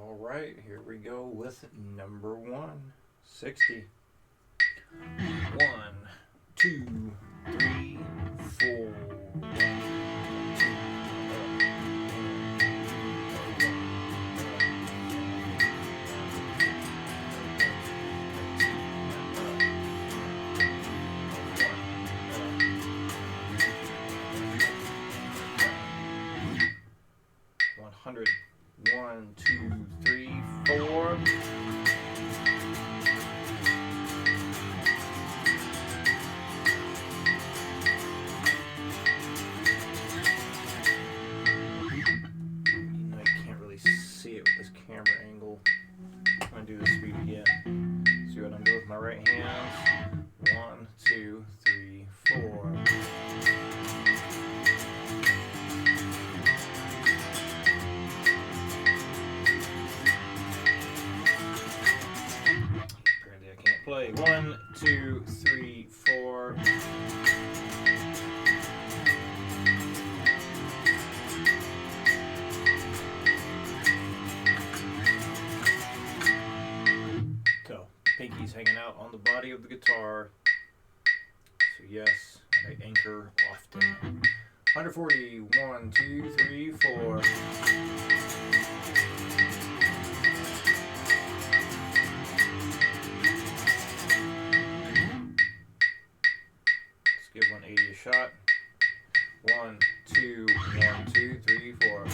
All right, here we go with number 160. 1, 2, 3, 4. 100. 1, 2, 3, 4. See it with this camera angle. I'm going to do the speed again. See what I'm doing with my right hand. 1, 2, 3, 4. Apparently I can't play. 1, 2, 3, 4. Pinky's hanging out on the body of the guitar. So yes, I anchor often. 140. 1, 2, 3, 4. Let's give 180 a shot. 1, 2, 1, 2, 3, 4.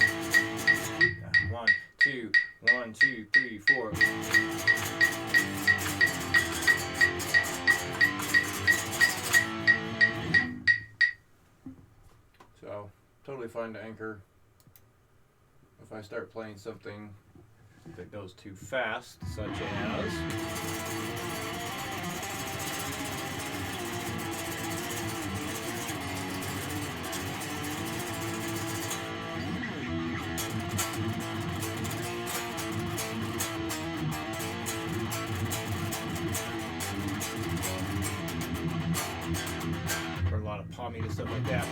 1, 2, 1, 2, 3, 4. So, totally fine to anchor. If I start playing something that goes too fast, such as or a lot of palming and stuff like that,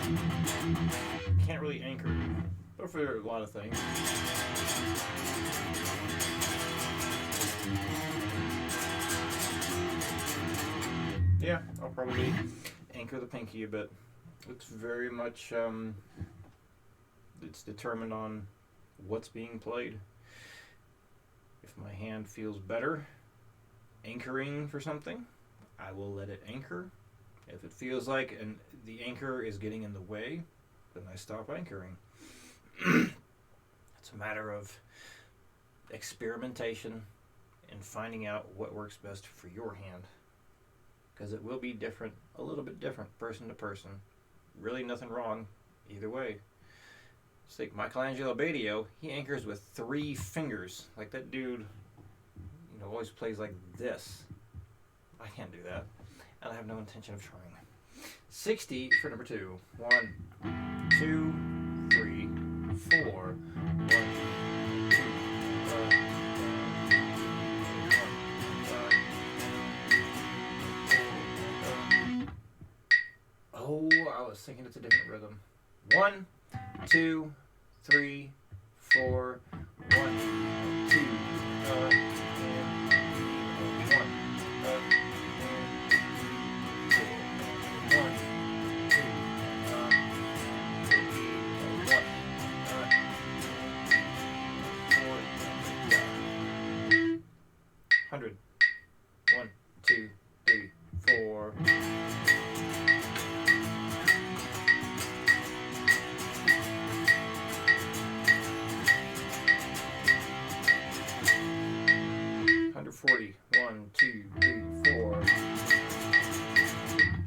can't really anchor, but for a lot of things. Yeah, I'll probably anchor the pinky a bit. It's very much, it's determined on what's being played. If my hand feels better anchoring for something, I will let it anchor. If it feels like the anchor is getting in the way, then I stop anchoring. It's a matter of experimentation and finding out what works best for your hand. Because it will be different, a little bit different, person to person. Really nothing wrong either way. Just like Michelangelo Badio, he anchors with 3 fingers. Like that dude, always plays like this. I can't do that. And I have no intention of trying. 60 for number 2. 1, 2, 3, 4. 1, 2, oh, I was thinking it's a different rhythm. 1, 2, 3, 4. 1, 2, 100. 1, 2, 3, 4. $140. 1, 2, 3, 4.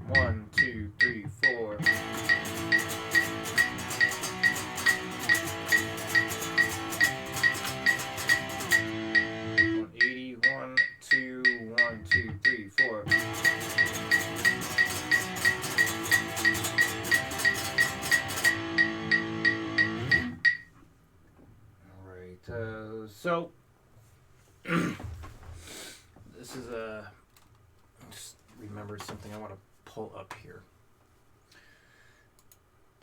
1, 2, 3, 4. 180. 1, 2, 1, 2, 3, 4. All right. So this is just remembered something I want to pull up here.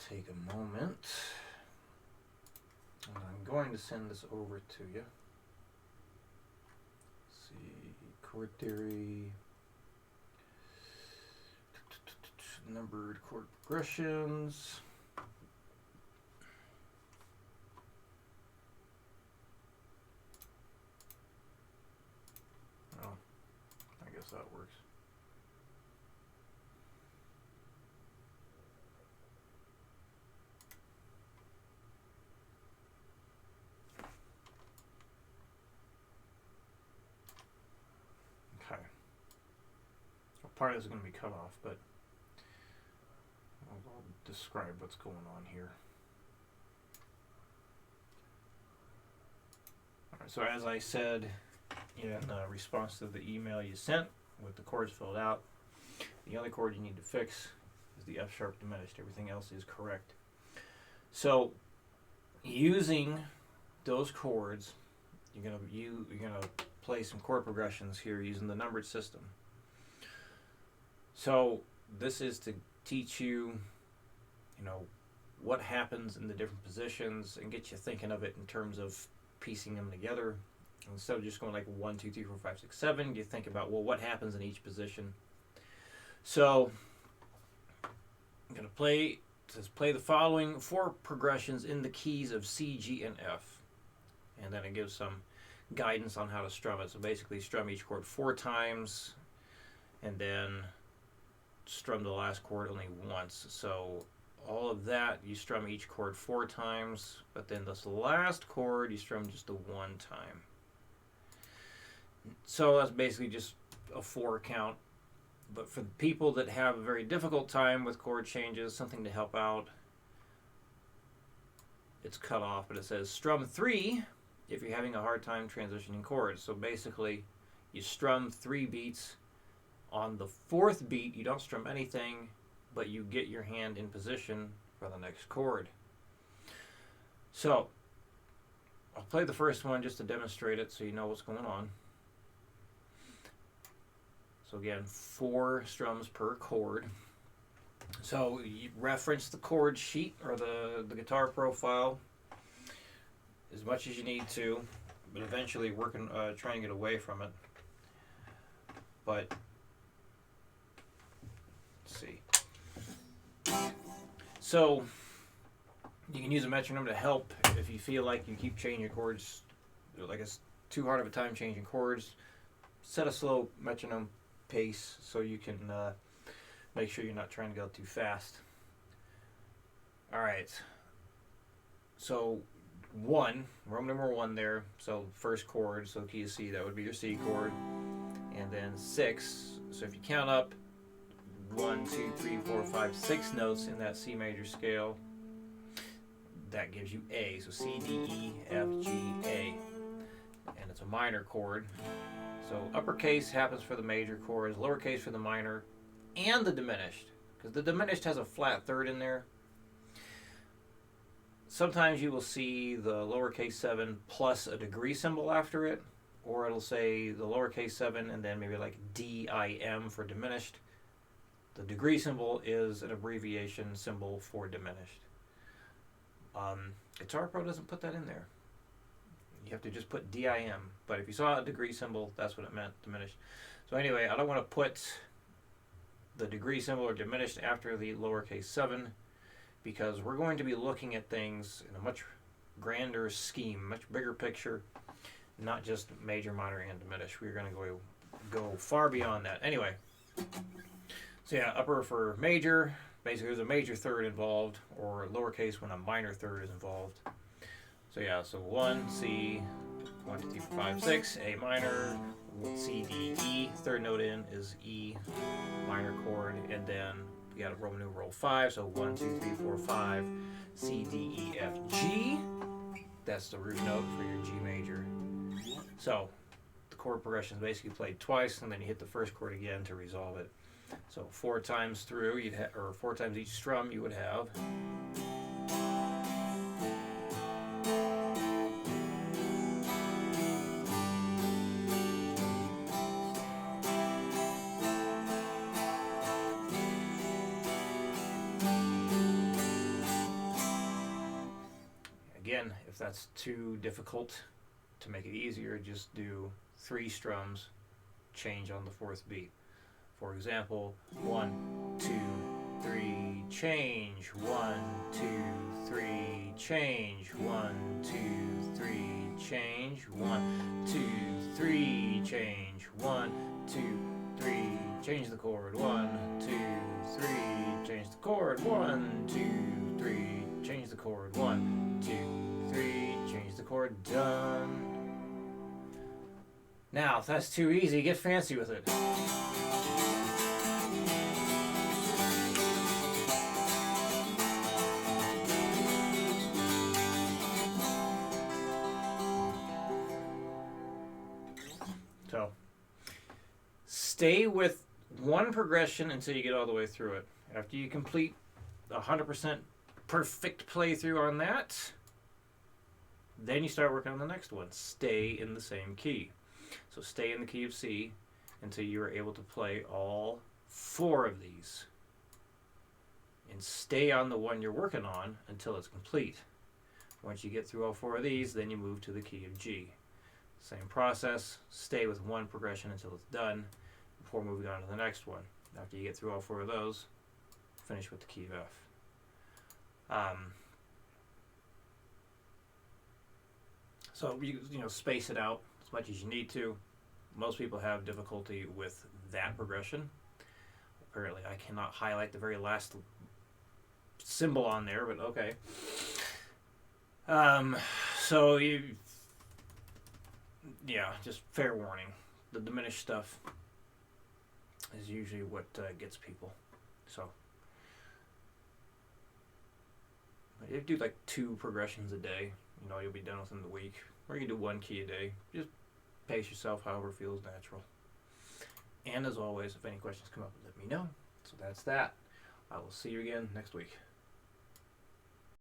Take a moment. And I'm going to send this over to you. see, chord theory, numbered chord progressions. Oh, I guess that works. Okay. Well, part of this is going to be cut off, but I'll describe what's going on here. All right, so as I said in response to the email you sent with the chords filled out, the only chord you need to fix is the F sharp diminished. Everything else is correct. So using those chords, you're gonna play some chord progressions here using the numbered system. So this is to teach you, what happens in the different positions and get you thinking of it in terms of piecing them together. Instead of just going like 1, 2, 3, 4, 5, 6, 7, you think about, well, what happens in each position. So I'm going to play the following 4 progressions in the keys of C, G, and F. And then it gives some guidance on how to strum it. So basically strum each chord 4 times and then strum the last chord only once. So all of that, you strum each chord 4 times, but then this last chord you strum just the 1 time. So that's basically just a 4 count. But for the people that have a very difficult time with chord changes, something to help out, it's cut off, but it says strum 3 if you're having a hard time transitioning chords. So basically, you strum 3 beats. On the 4th beat, you don't strum anything, but you get your hand in position for the next chord. So I'll play the first one just to demonstrate it so you know what's going on. So again, 4 strums per chord. So you reference the chord sheet or the guitar profile as much as you need to, but eventually trying to get away from it. But let's see. So you can use a metronome to help if you feel like you keep changing chords, like it's too hard of a time changing chords. Set a slow metronome pace so you can make sure you're not trying to go too fast. All right. So 1, Roman number 1 there. So first chord, so key of C, that would be your C chord. And then 6. So if you count up 1, 2, 3, 4, 5, 6 notes in that C major scale, that gives you A. So C, D, E, F, G, A. And it's a minor chord. So uppercase happens for the major chords, lowercase for the minor, and the diminished. Because the diminished has a flat third in there. Sometimes you will see the lowercase 7 plus a degree symbol after it, or it'll say the lowercase 7 and then maybe like D-I-M for diminished. The degree symbol is an abbreviation symbol for diminished. Guitar Pro doesn't put that in there. You have to just put D-I-M. But if you saw a degree symbol, that's what it meant, diminished. So anyway, I don't want to put the degree symbol or diminished after the lowercase 7 because we're going to be looking at things in a much grander scheme, much bigger picture, not just major, minor, and diminished. We're going to go far beyond that. Anyway, so yeah, upper for major. Basically, there's a major third involved, or lowercase when a minor third is involved. So yeah, so 1, C, 1, 2, 3, 4, 5, 6, A minor, C, D, E. Third note in is E, minor chord, and then we got a Roman numeral 5, so 1, 2, 3, 4, 5, C, D, E, F, G. That's the root note for your G major. So the chord progression is basically played twice, and then you hit the first chord again to resolve it. So 4 times through, or 4 times each strum, you would have. Again, if that's too difficult, to make it easier, just do 3 strums change on the fourth beat. For example, 1, 2, 3, change. 1, 2, 3, change. 1, 2, 3, change. 1, 2, 3, change. 1, 2, 3, change the chord. 1, 2, 3, change the chord. 1, 2, 3, change the chord. 1, 2, 3, change the chord. Done. Now, if that's too easy, get fancy with it. So, stay with one progression until you get all the way through it. After you complete 100% perfect playthrough on that, then you start working on the next one. Stay in the same key. So stay in the key of C until you are able to play all 4 of these. And stay on the one you're working on until it's complete. Once you get through all 4 of these, then you move to the key of G. Same process, stay with one progression until it's done before moving on to the next one. After you get through all 4 of those, finish with the key of F. So you space it out as much as you need to. Most people have difficulty with that progression. Apparently I cannot highlight the very last symbol on there, but okay. So just fair warning. The diminished stuff is usually what gets people. So if you do like 2 progressions a day, you'll be done within the week. Or you can do 1 key a day. Just pace yourself however feels natural. And as always, if any questions come up, let me know. So that's that. I will see you again next week.